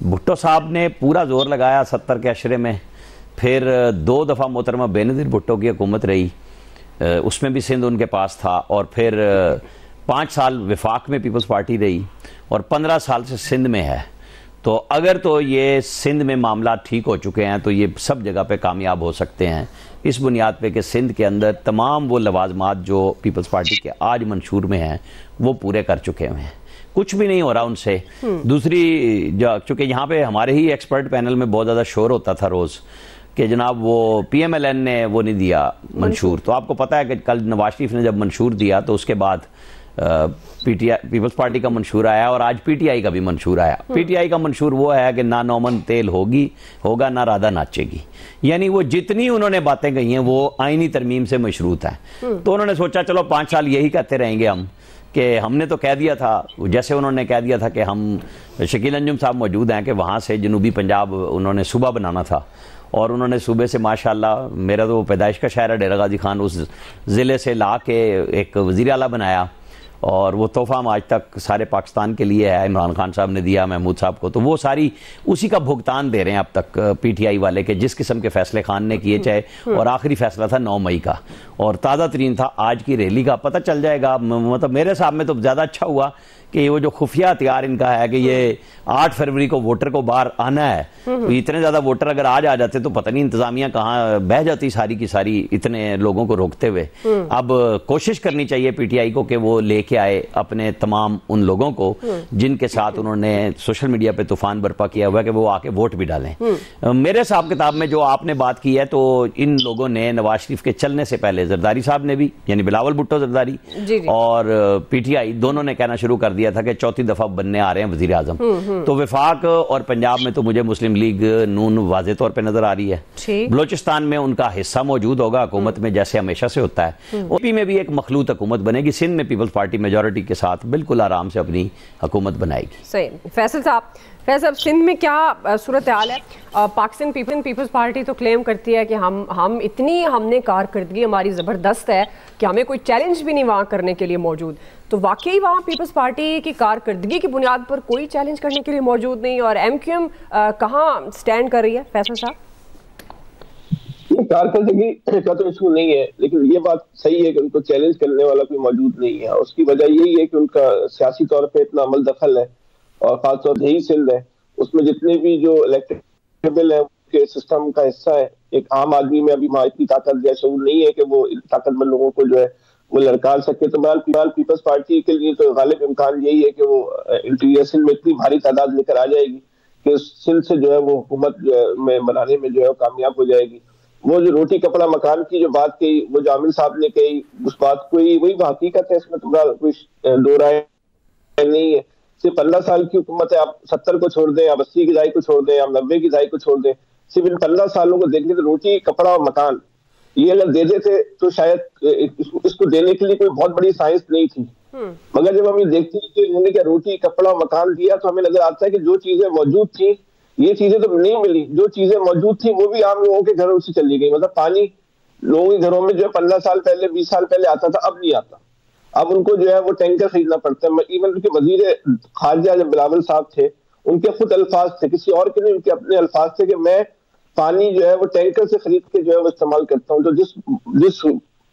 بھٹو صاحب نے پورا زور لگایا 70 کے عشرے میں، پھر 2 دفعہ محترمہ بینظیر بھٹو کی حکومت رہی، اس میں بھی سندھ ان کے پاس تھا، اور پھر 5 سال وفاق میں پیپلز پارٹی رہی، اور 15 سال سے سندھ میں ہے۔ تو اگر تو یہ سندھ میں معاملات ٹھیک ہو چکے ہیں تو یہ سب جگہ پہ کامیاب ہو سکتے ہیں، اس بنیاد پہ کہ سندھ کے اندر تمام وہ لوازمات جو پیپلز پارٹی کے آج منشور میں ہیں وہ پورے کر چکے ہوئے ہیں، کچھ بھی نہیں ہو رہا ان سے۔ دوسری چونکہ یہاں پہ ہمارے ہی ایکسپرٹ پینل میں بہت زیادہ شور ہوتا تھا روز کہ جناب وہ پی ایم ایل این نے وہ نہیں دیا منشور، تو آپ کو پتہ ہے کہ کل نواز شریف نے جب منشور دیا تو اس کے بعد پیپلز پارٹی کا منشور آیا، اور آج پی ٹی آئی کا بھی منشور آیا۔ پی ٹی آئی کا منشور وہ ہے کہ نہ نومن تیل ہوگا نہ رادہ ناچے گی، یعنی وہ جتنی انہوں نے باتیں کہی ہیں وہ آئینی ترمیم سے مشروط ہیں۔ تو انہوں نے سوچا چلو 5 سال یہی کہتے رہیں گے ہم، کہ ہم نے تو کہہ دیا تھا، جیسے انہوں نے کہہ دیا تھا کہ ہم، شکیل انجم صاحب موجود ہیں، کہ وہاں سے جنوبی پنجاب انہوں نے صوبہ بنانا تھا، اور انہوں نے صوبے سے ماشاءاللہ، میرا تو پیدائش کا شہر ہے ڈیرہ غازی خان، اس ضلع سے لا کے ایک وزیر اعلیٰ بنایا، اور وہ تحفہ ہم آج تک سارے پاکستان کے لیے ہے، عمران خان صاحب نے دیا محمود صاحب کو، تو وہ ساری اسی کا بھگتان دے رہے ہیں اب تک پی ٹی آئی والے، کہ جس قسم کے فیصلے خان نے کیے چاہے، اور آخری فیصلہ تھا 9 مئی کا، اور تازہ ترین تھا آج کی ریلی کا۔ پتہ چل جائے گا، مطلب میرے حساب میں تو زیادہ اچھا ہوا کہ وہ جو خفیہ ہتھیار ان کا ہے کہ یہ 8 فروری کو ووٹر کو باہر آنا ہے، اتنے زیادہ ووٹر اگر آج آ جاتے تو پتہ نہیں انتظامیہ کہاں بہ جاتی ساری کی ساری اتنے لوگوں کو روکتے ہوئے۔ اب کوشش کرنی چاہیے پی ٹی آئی کو کہ وہ لے کے آئے اپنے تمام ان لوگوں کو جن کے ساتھ انہوں نے سوشل میڈیا پہ طوفان برپا کیا ہوا ہے، کہ وہ آ کے ووٹ بھی ڈالیں۔ میرے حساب کتاب میں جو آپ نے بات کی ہے، تو ان لوگوں نے نواز شریف کے چلنے سے پہلے زرداری صاحب نے بھی، یعنی بلاول بھٹو زرداری اور پی ٹی آئی دونوں نے کہنا شروع کر دیا تھا کہ 4تھی دفعہ بننے آ رہے ہیں وزیر اعظم۔ تو وفاق اور پنجاب میں تو مجھے مسلم لیگ نون واضح طور پہ نظر آ رہی ہے، بلوچستان میں ان کا حصہ موجود ہوگا حکومت میں جیسے ہمیشہ سے ہوتا ہے، او پی میں بھی ایک مخلوط حکومت بنے گی، سندھ میں پیپلز پارٹی میجورٹی کے ساتھ بالکل آرام سے اپنی حکومت بنائے گی۔ صحیح۔ فیصل صاحب سندھ میں کیا صورتحال ہے؟ پاکستان پیپلز پارٹی تو کلیم کرتی ہے کہ ہم نے کارکردگی ہماری زبردست ہے کہ ہمیں کوئی چیلنج بھی نہیں وہاں کرنے کے لیے موجود، تو واقعی وہاں پیپلز پارٹی کی کارکردگی کی بنیاد پر کوئی چیلنج کرنے کے لیے موجود نہیں، اور ایم کیو ایم کہاں سٹینڈ کر رہی ہے؟ فیصل صاحب، کارکردگی کا تو ایشو نہیں ہے، لیکن یہ بات صحیح ہے کہ ان کو چیلنج کرنے والا کوئی موجود نہیں ہے، اس کی وجہ یہی ہے کہ ان کا سیاسی طور پہ اتنا عمل دخل ہے، اور خاص طور یہی سندھ ہے، اس میں جتنے بھی جو الیکٹیبل ہیں کے سسٹم کا حصہ ہے، ایک عام آدمی میں ابھی وہاں اتنی طاقت یا شعور نہیں ہے کہ وہ طاقتور لوگوں کو جو ہے وہ لڑکار سکے۔ تو بہرحال پیپلز پارٹی کے لیے تو غالب امکان یہی ہے کہ وہ انٹیریئر سندھ میں اتنی بھاری تعداد لے کر آ جائے گی کہ سندھ سے جو ہے وہ حکومت میں بنانے میں جو ہے کامیاب ہو جائے گی۔ وہ جو روٹی کپڑا مکان کی جو بات کہی، وہ جو عامر صاحب نے کہی، اس بات کو وہی حقیقت ہے، اس میں تمہارا کوئی دو رائے نہیں ہے۔ صرف 15 سال کی حکومت ہے، آپ 70 کو چھوڑ دیں، آپ 80 کی دہائی کو چھوڑ دیں، آپ 90 کی دہائی کو چھوڑ دیں، صرف ان 15 سالوں کو دیکھ لیں تو روٹی کپڑا اور مکان یہ اگر دے دیتے تو شاید اس کو دینے کے لیے کوئی بہت بڑی سائنس نہیں تھی، مگر جب ہم یہ دیکھتے ہیں کہ انہوں نے کیا روٹی کپڑا مکان دیا تو ہمیں نظر آتا ہے کہ جو چیزیں موجود تھیں یہ چیزیں تو نہیں ملی، جو چیزیں موجود تھیں وہ بھی عام لوگوں کے گھروں سے چلی گئی۔ مطلب پانی لوگوں کے گھروں میں جو ہے 15 سال پہلے 20 سال پہلے آتا تھا، اب نہیں آتا، اب ان کو جو ہے وہ ٹینکر خریدنا پڑتا ہے۔ ایون ان کے وزیر خارجہ جب بلاول صاحب تھے ان کے خود الفاظ تھے، کسی اور کے نہیں، ان کے اپنے الفاظ تھے کہ میں پانی جو ہے وہ ٹینکر سے خرید کے جو ہے وہ استعمال کرتا ہوں۔ تو جس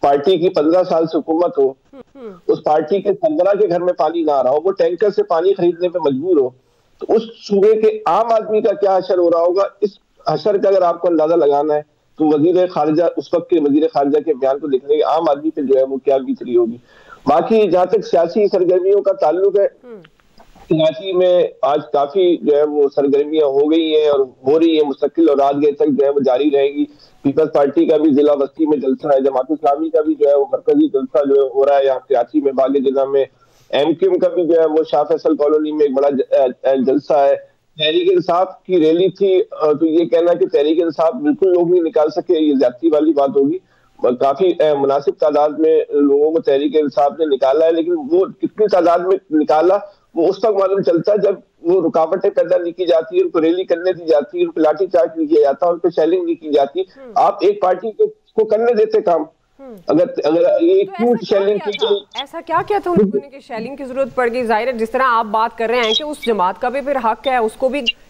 پارٹی کی 15 سال سے حکومت ہو، اس پارٹی کے سربراہ کے گھر میں پانی نہ آ رہا ہو، وہ ٹینکر سے پانی خریدنے پہ مجبور ہو، تو اس صوبے کے عام آدمی کا کیا حشر ہو رہا ہوگا؟ اس حشر کا اگر آپ کو اندازہ لگانا ہے تو وزیر خارجہ، اس وقت کے وزیر خارجہ کے بیان کو دیکھنے کے عام آدمی پہ جو ہے وہ کیا بیت رہی ہوگی۔ باقی جہاں تک سیاسی سرگرمیوں کا تعلق ہے، کراچی میں آج کافی جو ہے وہ سرگرمیاں ہو گئی ہیں اور ہو رہی ہیں مستقل، اور رات گئے تک جو ہے وہ جاری رہے گی۔ پیپلز پارٹی کا بھی ضلع وسطی میں جلسہ ہے، جماعت اسلامی کا بھی جو ہے وہ مرکزی جلسہ جو ہو رہا ہے یہاں کراچی میں باغ جناح میں، ایم کیو ایم کا بھی جو ہے وہ شاہ فیصل کالونی میں ایک بڑا جلسہ ہے۔ تحریک انصاف کی ریلی تھی، تو یہ کہنا کہ تحریک انصاف بالکل لوگ نہیں نکال سکے یہ زیادتی والی بات ہوگی، کافی مناسب تعداد میں لوگوں کو تحریک انصاف نے نکالا ہے، لیکن وہ کتنی تعداد میں نکالا وہ اس وقت معلوم چلتا ہے جب وہ رکاوٹیں پیدا نہیں کی جاتی، ان کو ریلی کرنے دی جاتی، ان کو لاٹھی چارج نہیں کیا جاتا، ان پہ شیلنگ نہیں کی جاتی۔ آپ ایک پارٹی کو کرنے دیتے کام، اگر یہ کیوں شیلنگ کی گئی؟ ایسا کیا تھا ان لوگوں نے کہ شیلنگ کی ضرورت پڑ گئی؟ ظاہر ہے جس طرح آپ بات کر رہے ہیں کہ اس جماعت کا بھی پھر حق ہے، اس کو بھی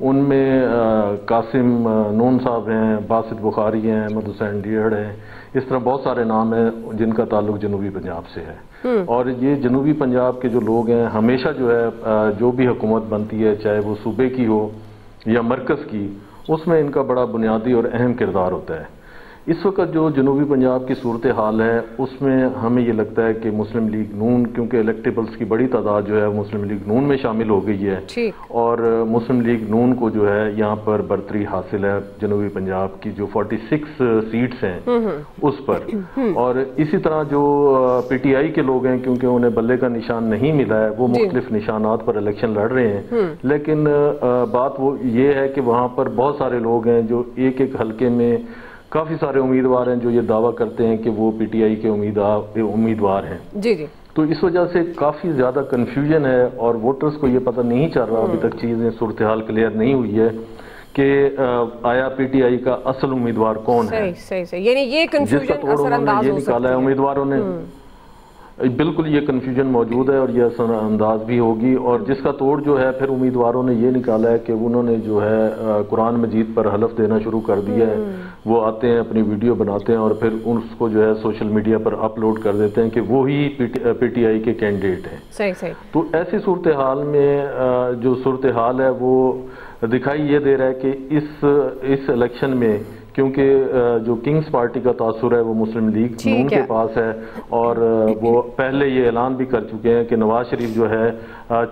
ان میں قاسم نون صاحب ہیں، باسط بخاری ہیں، احمد حسین ڈیڑھ ہیں، اس طرح بہت سارے نام ہیں جن کا تعلق جنوبی پنجاب سے ہے۔ اور یہ جنوبی پنجاب کے جو لوگ ہیں ہمیشہ جو ہے جو بھی حکومت بنتی ہے، چاہے وہ صوبے کی ہو یا مرکز کی، اس میں ان کا بڑا بنیادی اور اہم کردار ہوتا ہے۔ اس وقت جو جنوبی پنجاب کی صورتحال ہے اس میں ہمیں یہ لگتا ہے کہ مسلم لیگ نون، کیونکہ الیکٹیبلز کی بڑی تعداد جو ہے مسلم لیگ نون میں شامل ہو گئی ہے، اور مسلم لیگ نون کو جو ہے یہاں پر برتری حاصل ہے جنوبی پنجاب کی جو 46 سیٹس ہیں اس پر۔ اور اسی طرح جو پی ٹی آئی کے لوگ ہیں، کیونکہ انہیں بلے کا نشان نہیں ملا ہے، وہ مختلف نشانات پر الیکشن لڑ رہے ہیں، لیکن بات وہ یہ ہے کہ وہاں پر بہت سارے لوگ ہیں جو ایک ایک حلقے میں کافی سارے امیدوار ہیں جو یہ دعویٰ کرتے ہیں کہ وہ پی ٹی آئی کے امیدوار ہیں۔ تو اس وجہ سے کافی زیادہ کنفیوژن ہے اور ووٹرز کو یہ پتہ نہیں چل رہا، ابھی تک چیزیں صورتحال کلیئر نہیں ہوئی ہے کہ آیا پی ٹی آئی کا اصل امیدوار کون ہے، یعنی یہ کنفیوژن اثر انداز یہ نکالا ہے امیدواروں نے۔ بالکل یہ کنفیوژن موجود ہے اور یہ اثر انداز بھی ہوگی، اور جس کا توڑ جو ہے پھر امیدواروں نے یہ نکالا ہے کہ انہوں نے جو ہے قرآن مجید پر حلف دینا شروع کر دیا ہے۔ وہ آتے ہیں، اپنی ویڈیو بناتے ہیں اور پھر اس کو جو ہے سوشل میڈیا پر اپلوڈ کر دیتے ہیں کہ وہی پی ٹی آئی کے کینڈیڈیٹ ہیں۔ صحیح۔ تو ایسی صورتحال میں جو صورتحال ہے وہ دکھائی یہ دے رہا ہے کہ اس الیکشن میں، کیونکہ جو کنگز پارٹی کا تاثر ہے وہ مسلم لیگ نون کے پاس ہے، اور وہ پہلے یہ اعلان بھی کر چکے ہیں کہ نواز شریف جو ہے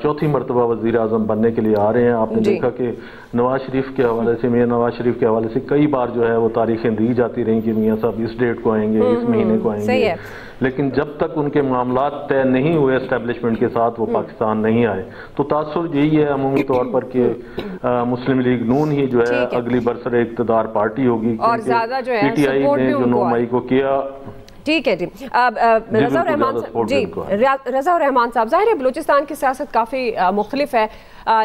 چوتھی مرتبہ وزیر اعظم بننے کے لیے آ رہے ہیں۔ آپ نے دیکھا کہ نواز شریف کے حوالے سے، میاں نواز شریف کے حوالے سے کئی بار جو ہے وہ تاریخیں دی جاتی رہیں کہ میاں صاحب اس ڈیٹ کو آئیں گے، اس مہینے کو آئیں گے، لیکن جب تک ان کے معاملات طے نہیں ہوئے اسٹیبلشمنٹ کے ساتھ وہ پاکستان نہیں آئے۔ تو تاثر یہی ہے عمومی طور پر کہ مسلم لیگ نون ہی جو ہے اگلی برسر اقتدار پارٹی ہوگی، اور زیادہ جو ہے پی ٹی آئی نے جو 9 مئی کو کیا۔ ٹھیک ہے جی، رضا الرحمان صاحب، ظاہر ہے بلوچستان کی سیاست کافی مختلف ہے،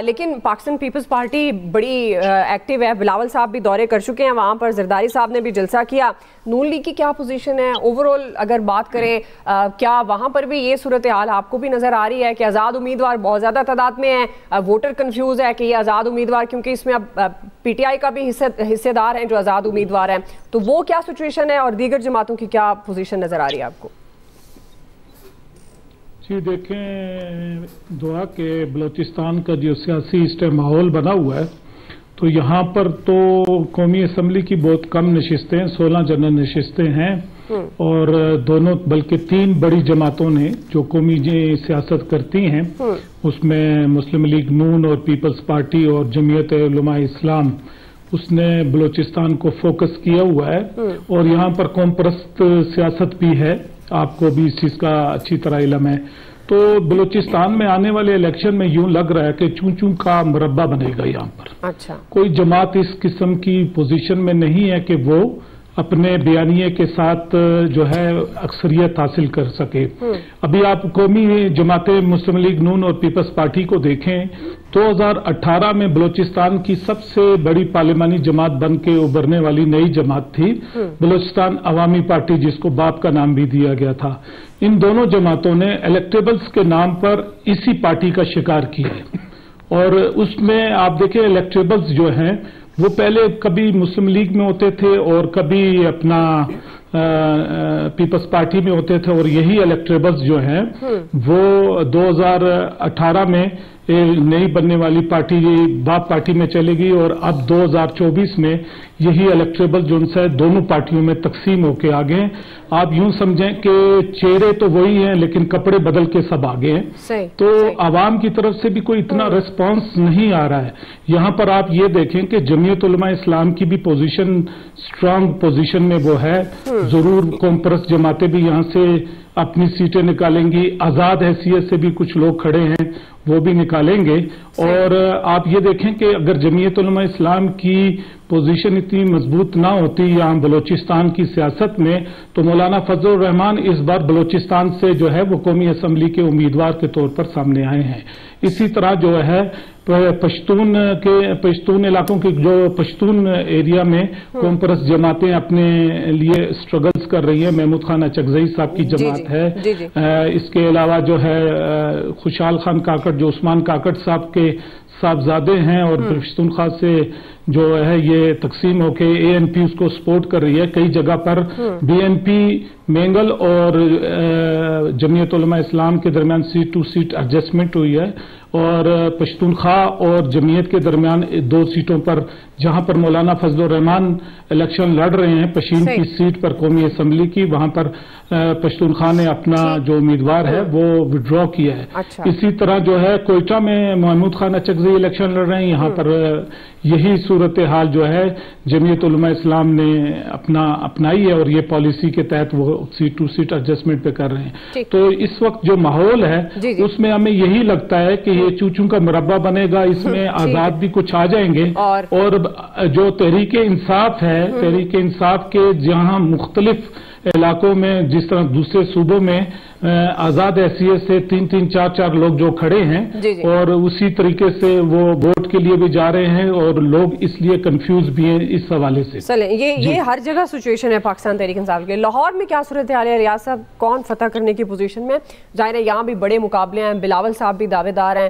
لیکن پاکستان پیپلز پارٹی بڑی ایکٹیو ہے، بلاول صاحب بھی دورے کر چکے ہیں وہاں پر، زرداری صاحب نے بھی جلسہ کیا۔ نون لیگ کی کیا پوزیشن ہے اوورال اگر بات کریں، کیا وہاں پر بھی یہ صورتحال آپ کو بھی نظر آ رہی ہے کہ آزاد امیدوار بہت زیادہ تعداد میں ہیں، ووٹر کنفیوز ہے کہ یہ آزاد امیدوار، کیونکہ اس میں اب پی ٹی آئی کا بھی حصے دار ہیں جو آزاد امیدوار ہیں، تو وہ کیا سچویشن ہے اور دیگر جماعتوں کی کیا پوزیشن نظر آ رہی ہے آپ کو؟ جی دیکھیں دعا کہ بلوچستان کا جو سیاسی اس ٹائم ماحول بنا ہوا ہے، تو یہاں پر تو قومی اسمبلی کی بہت کم نشستیں، 16 جنرل نشستیں ہیں، اور دونوں بلکہ 3 بڑی جماعتوں نے جو قومی سیاست کرتی ہیں، اس میں مسلم لیگ نون اور پیپلز پارٹی اور جمعیت علماء اسلام، اس نے بلوچستان کو فوکس کیا ہوا ہے، اور یہاں پر قوم پرست سیاست بھی ہے، آپ کو بھی اس چیز کا اچھی طرح علم ہے۔ تو بلوچستان میں آنے والے الیکشن میں یوں لگ رہا ہے کہ چون چون کا مربع بنے گا یہاں پر۔ کوئی جماعت اس قسم کی پوزیشن میں نہیں ہے کہ وہ اپنے بیانیے کے ساتھ جو ہے اکثریت حاصل کر سکے۔ ابھی آپ قومی جماعتیں مسلم لیگ نون اور پیپلز پارٹی کو دیکھیں، 2018 میں بلوچستان کی سب سے بڑی پارلیمانی جماعت بن کے ابھرنے والی نئی جماعت تھی بلوچستان عوامی پارٹی، جس کو باپ کا نام بھی دیا گیا تھا۔ ان دونوں جماعتوں نے الیکٹیبلز کے نام پر اسی پارٹی کا شکار کیا ہے، اور اس میں آپ دیکھیں الیکٹیبلز جو ہیں وہ پہلے کبھی مسلم لیگ میں ہوتے تھے اور کبھی اپنا پیپلز پارٹی میں ہوتے تھے، اور یہی الیکٹیبلز جو ہیں وہ 2018 میں نئی بننے والی پارٹی باپ پارٹی میں چلے گی، اور اب 2024 میں یہی الیکٹیبل جو ان سے دونوں پارٹیوں میں تقسیم ہو کے آگے ہیں۔ آپ یوں سمجھیں کہ چہرے تو وہی ہیں لیکن کپڑے بدل کے سب آگے ہیں، تو عوام کی طرف سے بھی کوئی اتنا ریسپانس نہیں آ رہا ہے۔ یہاں پر آپ یہ دیکھیں کہ جمعیت علماء اسلام کی بھی پوزیشن اسٹرانگ پوزیشن میں وہ ہے، ضرور قوم پرست جماعتیں بھی یہاں سے اپنی سیٹیں نکالیں گی، آزاد حیثیت سے بھی کچھ لوگ کھڑے ہیں وہ بھی نکالیں گے، اور آپ یہ دیکھیں کہ اگر جمعیت علماء اسلام کی پوزیشن اتنی مضبوط نہ ہوتی یہاں بلوچستان کی سیاست میں، تو مولانا فضل الرحمان اس بار بلوچستان سے جو ہے وہ قومی اسمبلی کے امیدوار کے طور پر سامنے آئے ہیں۔ اسی طرح جو ہے پشتون علاقوں کے جو پشتون ایریا میں قوم پرست جماعتیں اپنے لیے سٹرگلز کر رہی ہیں، محمود خان اچکزئی صاحب کی جماعت ہے، اس کے علاوہ جو ہے خوشحال خان کاکڑ جو عثمان کاکڑ صاحب کے صاحبزادے ہیں اور پشتونخوا سے جو ہے یہ تقسیم ہو کے اے این پی اس کو سپورٹ کر رہی ہے. کئی جگہ پر بی این پی مینگل اور جمعیت علماء اسلام کے درمیان سیٹ ٹو سیٹ ایڈجسٹمنٹ ہوئی ہے, اور پشتونخوا اور جمعیت کے درمیان 2 سیٹوں پر جہاں پر مولانا فضل الرحمان الیکشن لڑ رہے ہیں پشین کی سیٹ پر قومی اسمبلی کی, وہاں پر پشتونخوا نے اپنا جو امیدوار ہے وہ وڈرا کیا ہے. اسی طرح جو ہے کوئٹہ میں محمود خان اچکزئی الیکشن لڑ رہے ہیں, یہاں پر یہی صورتحال جو ہے جمعیت علماء اسلام نے اپنائی ہے اور یہ پالیسی کے تحت وہ سیٹ ٹو سیٹ ایڈجسٹمنٹ پہ کر رہے ہیں. تو اس وقت جو ماحول ہے اس میں ہمیں یہی لگتا ہے کہ یہ چوچوں کا مربع بنے گا, اس میں آزاد بھی کچھ آ جائیں گے, اور جو تحریک انصاف ہے, تحریک انصاف کے جہاں مختلف علاقوں میں جس طرح دوسرے صوبوں میں آزاد حیثیت سے 3-4 لوگ جو کھڑے ہیں اور اسی طریقے سے وہ ووٹ کے لیے بھی جا رہے ہیں اور لوگ اس لیے کنفیوز بھی ہیں اس حوالے سے. چلیں یہ ہر جگہ سچویشن ہے پاکستان تحریک انصاف کے. لاہور میں کیا صورتحال ہے ریاض صاحب, کون فتح کرنے کی پوزیشن میں؟ ظاہر ہے یہاں بھی بڑے مقابلے ہیں, بلاول صاحب بھی دعوے دار ہیں,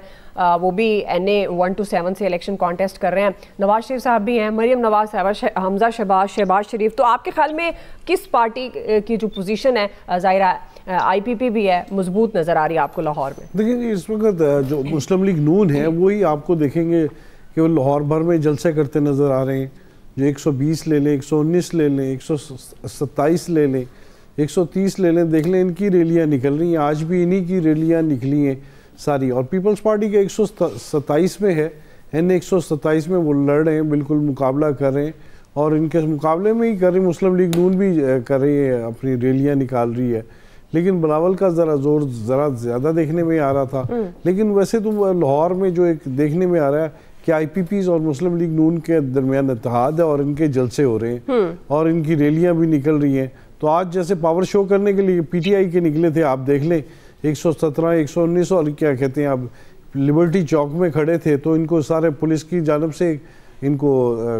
وہ بھی NA 1 to 7 سے الیکشن کانٹیسٹ کر رہے ہیں, نواز شریف صاحب بھی ہیں, مریم نواز صاحبہ, حمزہ شہباز شریف. تو آپ کے خیال میں کس پارٹی کی جو پوزیشن ہے, ظاہرہ IPP بھی ہے, مضبوط نظر آ رہی ہے آپ کو لاہور میں؟ دیکھیں جی, اس وقت جو مسلم لیگ نون ہے وہی آپ کو دیکھیں گے کہ وہ لاہور بھر میں جلسے کرتے نظر آ رہے ہیں. جو 120 لے لیں, 119 لے لیں, 127 لے لیں, 130 لے لیں, دیکھ لیں ان کی ریلیاں نکل رہی ہیں. آج بھی انہی کی ریلیاں نکلی ہیں ساری, اور پیپلز پارٹی کے 127 میں ہے, NA 127 میں وہ لڑ رہے ہیں, بالکل مقابلہ کر رہے ہیں, اور ان کے مقابلے میں ہی کر رہی ہیں. مسلم لیگ نون بھی کر رہی ہے, اپنی ریلیاں نکال رہی ہے, لیکن بلاول کا ذرا زیادہ دیکھنے میں آ رہا تھا. لیکن ویسے تو لاہور میں جو ایک دیکھنے میں آ رہا ہے کہ IPPs اور مسلم لیگ نون کے درمیان اتحاد ہے اور ان کے جلسے ہو رہے ہیں اور ان کی ریلیاں بھی نکل رہی ہیں. تو آج جیسے پاور شو کرنے کے لیے PTI کے نکلے تھے, آپ دیکھ لیں 117, 119 اور کیا کہتے ہیں اب لبرٹی چوک میں کھڑے تھے, تو ان کو سارے پولیس کی جانب سے ان کو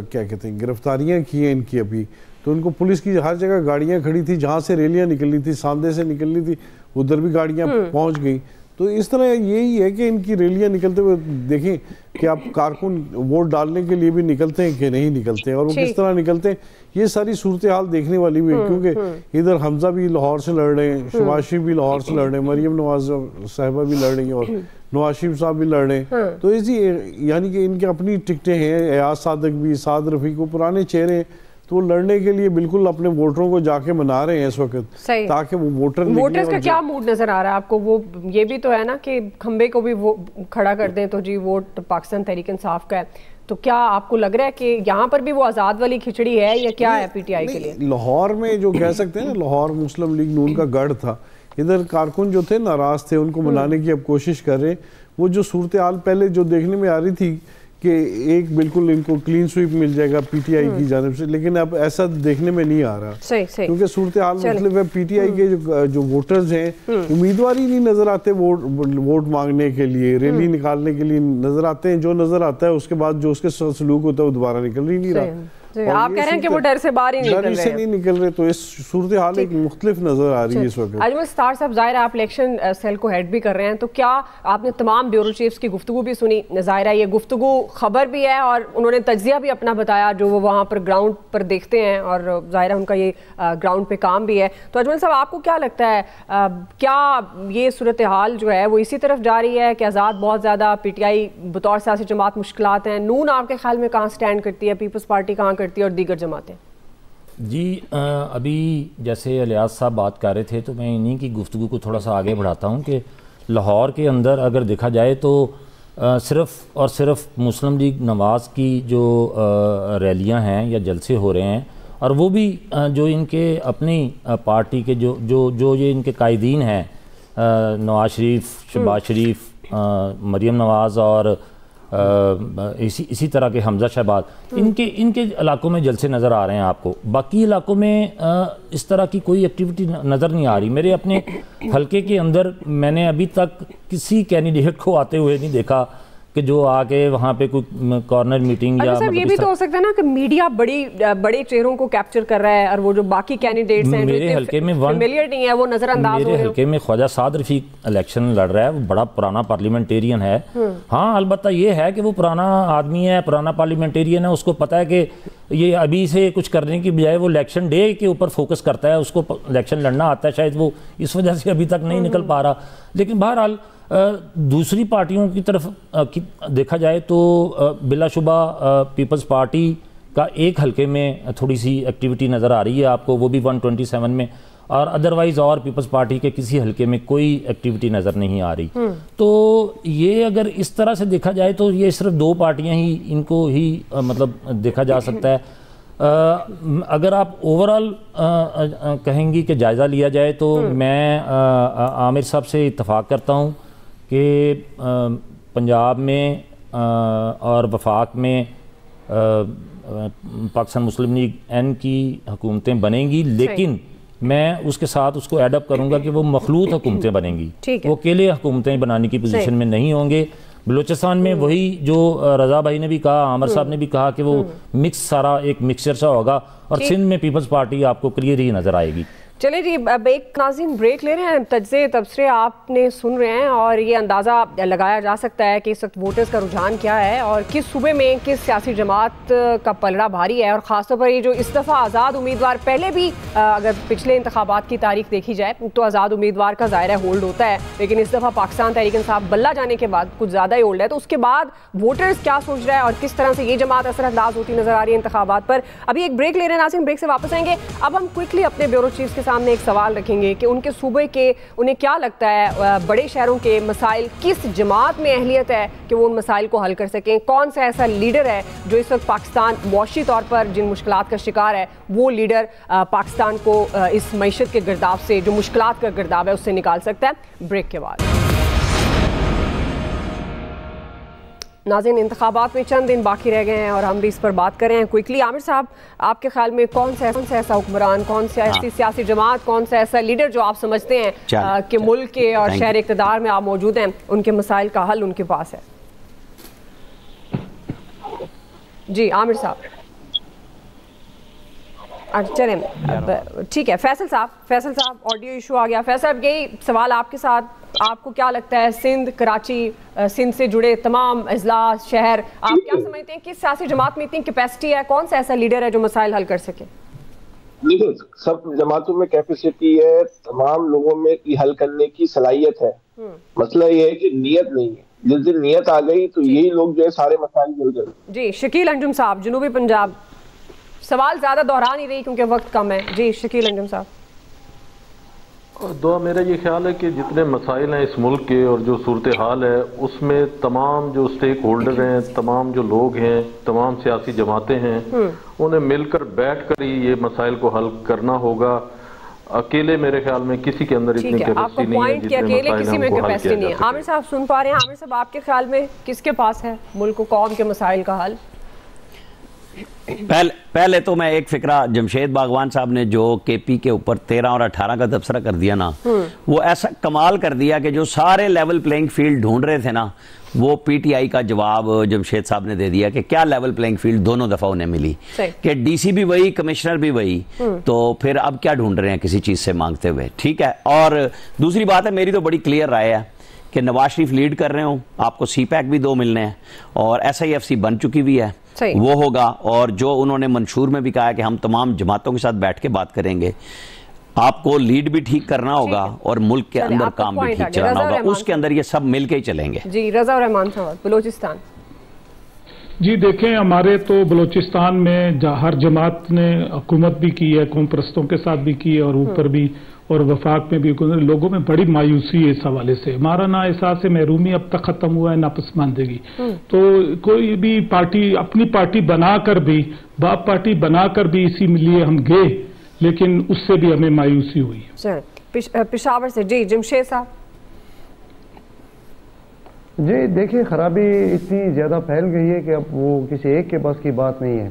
کیا کہتے ہیں گرفتاریاں کی ہیں ان کی ابھی. تو ان کو پولیس کی ہر جگہ گاڑیاں کھڑی تھی, جہاں سے ریلیاں نکلنی تھی, ساندے سے نکلنی تھی, ادھر بھی گاڑیاں پہنچ گئیں. تو اس طرح یہی ہے کہ ان کی ریلیاں نکلتے ہوئے دیکھیں کہ آپ کارکن ووٹ ڈالنے کے لیے بھی نکلتے ہیں کہ نہیں نکلتے ہیں, اور وہ کس طرح نکلتے ہیں. یہ ساری صورتحال دیکھنے والی بھی ہے, کیونکہ ادھر حمزہ بھی لاہور سے لڑ رہے ہیں, شہباز شریف بھی لاہور سے لڑ رہے ہیں, مریم نواز صاحبہ بھی لڑ رہی ہیں, اور نواز شریف صاحب بھی لڑ رہے ہیں. تو اسی یعنی کہ ان کی اپنی ٹکٹیں ہیں. ایاز صادق بھی, سعد رفیق کو پرانے چہرے ہیں, تو وہ لڑنے کے لیے بالکل اپنے ووٹروں کو جا کے منا رہے ہیں اس وقت, تاکہ وہ ووٹرز کا کیا موڈ نظر آ رہا ہے آپ کو؟ وہ یہ بھی تو ہے نا کہ کھمبے کو بھی وہ کھڑا کر دیں تو جی ووٹ پاکستان تحریک انصاف کا ہے. تو کیا آپ کو لگ رہا ہے کہ یہاں پر بھی وہ آزاد والی کھچڑی ہے یا کیا ہے PTI کے لیے؟ لاہور میں جو کہہ سکتے ہیں نا, لاہور مسلم لیگ نون کا گڑھ تھا, ادھر کارکن جو تھے ناراض تھے, ان کو منانے کی اب کوشش کر رہے ہیں. وہ جو صورتحال پہلے جو دیکھنے میں آ رہی تھی کہ ایک بالکل ان کو کلین سویپ مل جائے گا PTI کی جانب سے, لیکن اب ایسا دیکھنے میں نہیں آ رہا, کیونکہ صورتحال مختلف ہے. PTI کے جو ووٹرز ہیں امیدوار ہی نہیں نظر آتے ووٹ مانگنے کے لیے, ریلی نکالنے کے لیے نظر آتے ہیں. جو نظر آتا ہے اس کے بعد جو اس کے سلوک ہوتا ہے وہ دوبارہ نکل ہی نہیں رہا. آپ کہہ رہے ہیں کہ وہ ڈر سے باہر ہی نہیں نکل رہے. تو اس صورتحال ایک مختلف نظر آ رہی ہے اس وقت. اجمل ستار صاحب, ظاہر آپ الیکشن سیل کو ہیڈ بھی کر رہے ہیں, تو کیا آپ نے تمام بیورو چیفز کی گفتگو بھی سنی؟ ظاہر یہ گفتگو خبر بھی ہے اور انہوں نے تجزیہ بھی اپنا بتایا جو وہ وہاں پر گراؤنڈ پر دیکھتے ہیں, اور ظاہر ان کا یہ گراؤنڈ پہ کام بھی ہے. تو اجمل صاحب آپ کو کیا لگتا ہے, کیا یہ صورتحال جو ہے وہ اسی طرف جا رہی ہے کہ آزاد بہت زیادہ, PTI بطور سیاسی جماعت مشکلات ہیں, نون آپ کے خیال میں کہاں سٹینڈ کرتی ہے, پیپلز پارٹی کہاں کرتی ہے اور دیگر جماعتیں؟ جی ابھی جیسے الیاس صاحب بات کر رہے تھے تو میں انہی کی گفتگو کو تھوڑا سا آگے بڑھاتا ہوں کہ لاہور کے اندر اگر دیکھا جائے تو صرف اور صرف مسلم لیگ نواز کی جو ریلیاں ہیں یا جلسے ہو رہے ہیں, اور وہ بھی جو ان کے اپنی پارٹی کے جو یہ ان کے قائدین ہیں, نواز شریف, شہباز شریف, مریم نواز اور اسی طرح کے حمزہ شہباز, ان کے علاقوں میں جلسے نظر آ رہے ہیں آپ کو. باقی علاقوں میں اس طرح کی کوئی ایکٹیویٹی نظر نہیں آ رہی. میرے اپنے حلقے کے اندر میں نے ابھی تک کسی کینڈیڈیٹ کو آتے ہوئے نہیں دیکھا کہ جو آ کے وہاں پہ کوئی کارنر میٹنگ یا یہ بھی تو ہو سکتا ہے نا کہ میڈیا بڑے چہروں کو کیپچر کر رہا ہے, اور وہ جو باقی کینڈیڈیٹس ہیں میرے حلقے میں فیملیئر نہیں ہے وہ نظر انداز ہو رہے ہیں. میرے حلقے میں خواجہ سعد رفیق الیکشن لڑ رہا ہے, وہ بڑا پرانا پارلیمنٹیرین ہے, ہاں البتہ یہ ہے کہ وہ پرانا آدمی ہے, پرانا پارلیمنٹیرین ہے, اس کو پتہ ہے کہ یہ ابھی سے کچھ کرنے کی بجائے وہ الیکشن ڈے کے اوپر فوکس کرتا ہے, اس کو الیکشن لڑنا آتا ہے, شاید وہ اس وجہ سے ابھی تک نہیں نکل پا رہا. لیکن بہرحال دوسری پارٹیوں کی طرف دیکھا جائے تو بلا شبہ پیپلز پارٹی کا ایک حلقے میں تھوڑی سی ایکٹیویٹی نظر آ رہی ہے آپ کو, وہ بھی 127 میں, اور ادروائز اور پیپلز پارٹی کے کسی حلقے میں کوئی ایکٹیویٹی نظر نہیں آ رہی. تو یہ اگر اس طرح سے دیکھا جائے تو یہ صرف دو پارٹیاں ہی ان کو ہی مطلب دیکھا جا سکتا ہے. اگر آپ اوورآل کہیں گی کہ جائزہ لیا جائے تو میں عامر صاحب سے اتفاق کرتا ہوں کہ پنجاب میں اور وفاق میں پاکستان مسلم لیگ این کی حکومتیں بنیں گی, لیکن میں اس کے ساتھ اس کو ایڈ اپ کروں گا کہ وہ مخلوط حکومتیں بنیں گی, وہ اکیلے حکومتیں بنانے کی پوزیشن میں نہیں ہوں گے. بلوچستان میں وہی جو رضا بھائی نے بھی کہا, عامر صاحب نے بھی کہا کہ وہ مکس سارا ایک مکسچر سا ہوگا, اور سندھ میں پیپلز پارٹی آپ کو کلیئر ہی نظر آئے گی. چلے جی اب ایک ناظرین بریک لے رہے ہیں, تجزیے تبصرے آپ نے سن رہے ہیں اور یہ اندازہ لگایا جا سکتا ہے کہ اس وقت ووٹرز کا رجحان کیا ہے اور کس صوبے میں کس سیاسی جماعت کا پلڑا بھاری ہے. اور خاص طور پر یہ جو اس دفعہ آزاد امیدوار, پہلے بھی اگر پچھلے انتخابات کی تاریخ دیکھی جائے تو آزاد امیدوار کا ظاہر ہے ہولڈ ہوتا ہے, لیکن اس دفعہ پاکستان تحریک انصاف بلہ جانے کے بعد کچھ زیادہ ہی ہولڈ ہے. تو اس کے بعد ووٹرز کیا سوچ رہا ہے اور کس طرح سے یہ جماعت اثر انداز ہوتی نظر آ رہی ہے انتخابات پر. ابھی ایک بریک لے رہے ہیں ناظرین, بریک سے واپس آئیں گے. اب ہم کوئکلی اپنے بیورو چیف کے سامنے ایک سوال رکھیں گے کہ ان کے صوبے کے انہیں کیا لگتا ہے بڑے شہروں کے مسائل کس جماعت میں اہلیت ہے کہ وہ ان مسائل کو حل کر سکیں, کون سا ایسا لیڈر ہے جو اس وقت پاکستان معاشی طور پر جن مشکلات کا شکار ہے وہ لیڈر پاکستان کو اس معیشت کے گرداب سے, جو مشکلات کا گرداب ہے, اس سے نکال سکتا ہے. بریک کے بعد ناظرین انتخابات میں چند دن باقی رہ گئے ہیں اور ہم بھی اس پر بات کر رہے ہیں کوئکلی. عامر صاحب آپ کے خیال میں کون سا ایسا حکمران, کون سی ایسی سیاسی جماعت, کون سا ایسا لیڈر جو آپ سمجھتے ہیں کہ ملک کے اور شہر اقتدار میں آپ موجود ہیں, ان کے مسائل کا حل ان کے پاس ہے؟ جی عامر صاحب. چلیں ٹھیک ہے. فیصل صاحب آڈیو ایشو آ گیا. فیصل صاحب یہی سوال آپ کے ساتھ, آپ کو کیا لگتا ہے سندھ, کراچی, سندھ سے جڑے تمام اضلاع, شہر, آپ کیا سمجھتے ہیں کہ سیاسی جماعت میں اتنی کیپیسٹی ہے, کون سا ایسا لیڈر ہے جو مسائل حل کر سکے؟ دیکھیں سب جماعتوں میں کیپیسٹی ہے, تمام لوگوں میں حل کرنے کی صلاحیت ہے. مسئلہ یہ ہے کہ نیت نہیں ہے. جس دن نیت آ گئی تو یہی لوگ جو ہے سارے مسائل حل کر. جی شکیل انجم صاحب جنوبی پنجاب, سوال زیادہ دہرا نہیں رہی کیونکہ وقت کم ہے. جی شکیل انجم صاحب. دعا میرا یہ خیال ہے کہ جتنے مسائل ہیں اس ملک کے اور جو صورتحال ہے اس میں تمام جو سٹیک ہولڈر ہیں, تمام جو لوگ ہیں, تمام سیاسی جماعتیں ہیں, انہیں مل کر بیٹھ کر ہی یہ مسائل کو حل کرنا ہوگا. اکیلے میرے خیال میں کسی کے اندر اتنی کیپیسٹی نہیں ہے جتنے مسائل ہیں وہ حل کیا جا سکے. عامر صاحب سن پا رہے ہیں, عامر صاحب آپ کے خیال میں کس کے پاس ہے ملک و قوم کے مسائل کا حل؟ پہلے تو میں ایک فکرہ جمشید باغوان صاحب نے جو کے پی کے اوپر 13 اور 18 کا تبصرہ کر دیا نا, وہ ایسا کمال کر دیا کہ جو سارے لیول پلینگ فیلڈ ڈھونڈ رہے تھے نا, وہ پی ٹی آئی کا جواب جمشید صاحب نے دے دیا کہ کیا لیول پلینگ فیلڈ دونوں دفعہ انہیں ملی, کہ ڈی سی بھی وہی, کمشنر بھی وہی, تو پھر اب کیا ڈھونڈ رہے ہیں کسی چیز سے مانگتے ہوئے. ٹھیک ہے. اور دوسری بات ہے, میری تو بڑی کلیئر رائے ہے کہ نواز شریف لیڈ کر رہے ہوں, آپ کو سی پیک بھی 2 ملنے ہیں, اور ایس آئی ایف سی بن چکی بھی ہے, وہ ہوگا. اور جو انہوں نے منشور میں بھی کہا ہے کہ ہم تمام جماعتوں کے ساتھ بیٹھ کے بات کریں گے, آپ کو لیڈ بھی ٹھیک کرنا ہوگا اور ملک کے اندر کام بھی ٹھیک چلانا ہوگا, اس کے اندر یہ سب مل کے ہی چلیں گے. جی رضا الرحمان صاحب بلوچستان. جی دیکھیں ہمارے تو بلوچستان میں ہر جماعت نے حکومت بھی کی ہے, قوم پرستوں کے ساتھ بھی کی ہے, اور اوپر بھی اور وفاق میں بھی. لوگوں میں بڑی مایوسی ہے اس حوالے سے. ہمارا نہ احساس محرومی اب تک ختم ہوا ہے, نہ پسماندگی. تو کوئی بھی پارٹی اپنی پارٹی بنا کر بھی, باپ پارٹی بنا کر بھی اسی لیے ہم گئے, لیکن اس سے بھی ہمیں مایوسی ہوئی ہے. پشاور سے جی جمشید صاحب. جی دیکھیں خرابی اتنی زیادہ پھیل گئی ہے کہ اب وہ کسی ایک کے بس کی بات نہیں ہے.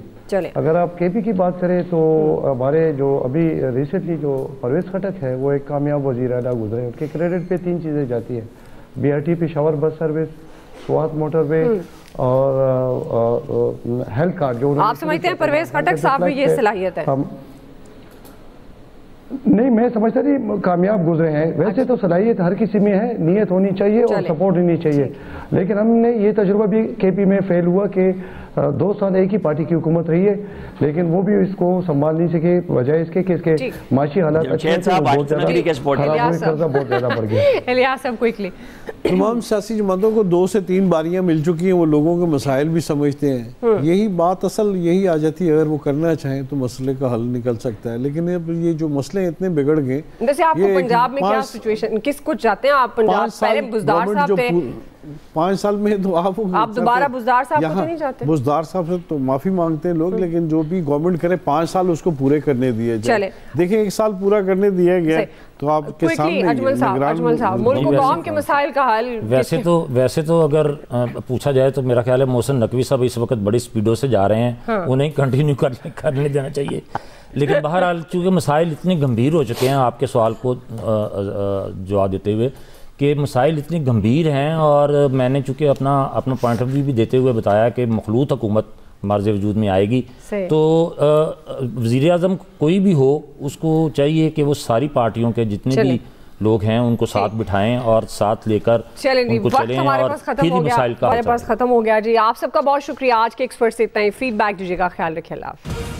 اگر آپ کے پی کی بات کریں تو ہمارے جو ابھی ریسنٹلی جو پرویز خٹک ہے وہ ایک کامیاب وزیر اعلیٰ گزرے, ان کے کریڈٹ پہ 3 چیزیں جاتی ہیں, be are T Peshawar bus service, Swat motor وے اور ہیلتھ کارڈ. جو آپ سمجھتے ہیں پرویز خٹک صاحب میں یہ صلاحیت ہے؟ نہیں میں سمجھتا نہیں کامیاب گزرے ہیں. ویسے تو صلاحیت ہر کسی میں ہے, نیت ہونی چاہیے اور سپورٹ ہونی چاہیے, لیکن ہم نے یہ تجربہ بھی کے پی میں فیل ہوا کہ 2 سال ایک ہی پارٹی کی حکومت رہی ہے, لیکن وہ بھی اس کو سنبھال نہیں سکے, وجہ اس کے کہ اس کے معاشی حالات اچھے ہیں, بہت زیادہ بڑھ گیا. الیاس صاحب کوئکلی. تمام سیاسی جماعتوں کو 2 سے 3 باریاں مل چکی ہیں, وہ لوگوں کے مسائل بھی سمجھتے ہیں. یہی بات اصل یہی آ جاتی ہے, اگر وہ کرنا چاہیں تو مسئلے کا حل نکل سکتا ہے. لیکن یہ جو مسئلے اتنے بگڑ گئے, جیسے آپ کو پنجاب میں کیا سچویشن, کس کو چاہتے ہیں آپ پنجاب؟ پہلے بزدار صاحب تھے, 5 سال میں تو آپ دوبارہ بزدار صاحب کو نہیں چاہتے؟ بزدار صاحب سے تو معافی مانگتے ہیں لوگ, لیکن جو بھی گورنمنٹ کرے 5 سال اس کو پورے کرنے دیے جائے. دیکھیں 1 سال پورا کرنے دیا گیا تو آپ کے سامنے اجمل صاحب ملک و قوم کے مسائل کا حل. ویسے تو اگر پوچھا جائے تو میرا خیال ہے محسن نقوی صاحب اس وقت بڑی سپیڈوں سے جا رہے ہیں, انہیں کنٹینیو کرنے دینا چاہیے. لیکن بہرحال چونکہ مسائل اتنے گمبھیر ہو چکے ہیں, آپ کے سوال کو جواب دیتے ہوئے کہ مسائل اتنے گمبھیر ہیں, اور میں نے چونکہ اپنا پوائنٹ آف ویو بھی دیتے ہوئے بتایا کہ مخلوط حکومت مرز وجود میں آئے گی, تو وزیر اعظم کوئی بھی ہو اس کو چاہیے کہ وہ ساری پارٹیوں کے جتنے بھی لوگ ہیں ان کو ساتھ بٹھائیں اور ساتھ لے کر ان کو چلیں, اور پھر ہی مسائل کا ہمارے پاس ختم ہو گیا. جی آپ سب کا بہت شکریہ. آج کے ایکسپرٹ سے اتنا ہی. فیڈ بیک دیجیے گا. خیال رکھیں. اللہ حافظ.